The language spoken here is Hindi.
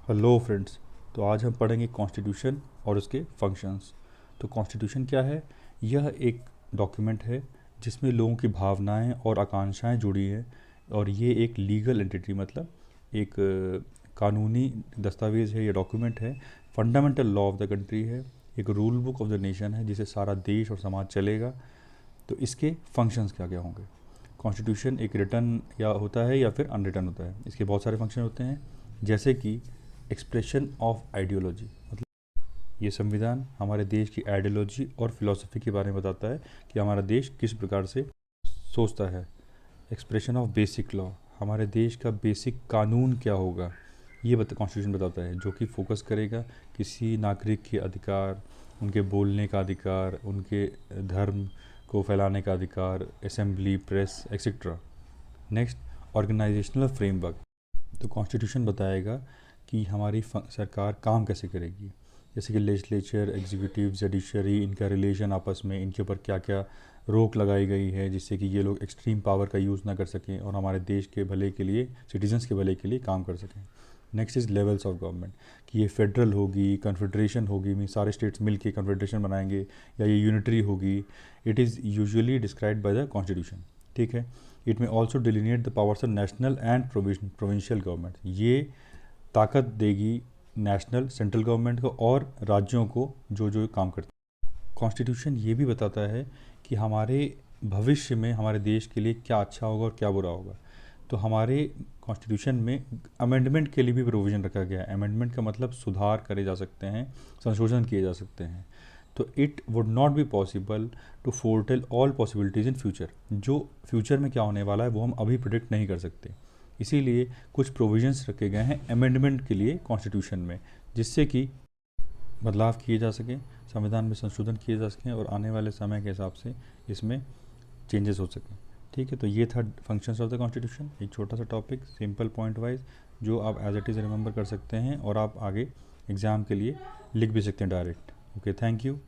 Hello friends. तो आज हम पढ़ेंगे कॉन्स्टिट्यूशन और उसके फंक्शंस। तो कॉन्स्टिट्यूशन क्या है? यह एक डॉक्यूमेंट है जिसमें लोगों की भावनाएं और आकांक्षाएं जुड़ी हैं, और ये एक लीगल एंटिटी मतलब एक कानूनी दस्तावेज़ है, ये डॉक्यूमेंट है। Fundamental law of the country है, एक rule book of the nation है जिसे सारा देश और समाज चलेगा। तो इसके फंक्शंस क्या क्या होंगे? कॉन्स्टिट्यूशन एक रिटन या होता है या फिर अनरिटन होता है। इसके बहुत सारे फंक्शन होते हैं, जैसे कि एक्सप्रेशन ऑफ आइडियोलॉजी, मतलब ये संविधान हमारे देश की आइडियोलॉजी और फिलॉसफी के बारे में बताता है कि हमारा देश किस प्रकार से सोचता है। एक्सप्रेशन ऑफ बेसिक लॉ, हमारे देश का बेसिक कानून क्या होगा, ये कॉन्स्टिट्यूशन बताता है, जो कि फोकस करेगा किसी नागरिक के अधिकार, उनके बोलने का अधिकार, उनके धर्म को फैलाने का अधिकार, assembly, press, etcetera. Next, organisational framework. तो कॉन्स्टिट्यूशन बताएगा कि हमारी सरकार काम कैसे करेगी, जैसे कि लेजिस्लेचर, एग्जीक्यूटिव, जुडिशरी, इनका रिलेशन आपस में, इनके ऊपर क्या क्या रोक लगाई गई है जिससे कि ये लोग एक्सट्रीम पावर का यूज़ ना कर सकें और हमारे देश के भले के लिए, सिटीजन्स के भले के लिए काम कर सकें। Next is levels of government, कि ये फेडरल होगी, कन्फेडरेशन होगी, मीन सारे स्टेट्स मिल के कन्फेडरेशन बनाएंगे, या ये यूनिटरी होगी। It is usually described by the constitution. ठीक है। इट में also डिलिनेट the powers of national and provincial government, ये ताकत देगी नेशनल सेंट्रल गवर्नमेंट को और राज्यों को जो जो काम करते हैं। कॉन्स्टिट्यूशन ये भी बताता है कि हमारे भविष्य में हमारे देश के लिए क्या अच्छा होगा और क्या बुरा होगा। तो हमारे कॉन्स्टिट्यूशन में अमेंडमेंट के लिए भी प्रोविज़न रखा गया है। अमेंडमेंट का मतलब सुधार करे जा सकते हैं, संशोधन किए जा सकते हैं। तो it would not be possible to foretell all possibilities in future, जो फ्यूचर में क्या होने वाला है वो हम अभी प्रिडिक्ट नहीं कर सकते। इसीलिए कुछ प्रोविजंस रखे गए हैं अमेंडमेंट के लिए कॉन्स्टिट्यूशन में, जिससे कि बदलाव किए जा सकें, संविधान में संशोधन किए जा सकें और आने वाले समय के हिसाब से इसमें चेंजेस हो सकें। ठीक है। तो ये था फंक्शंस ऑफ द कॉन्स्टिट्यूशन, एक छोटा सा टॉपिक, सिंपल पॉइंट वाइज, जो आप एज इट इज़ रिमेंबर कर सकते हैं और आप आगे एग्ज़ाम के लिए लिख भी सकते हैं डायरेक्ट। Okay, thank you.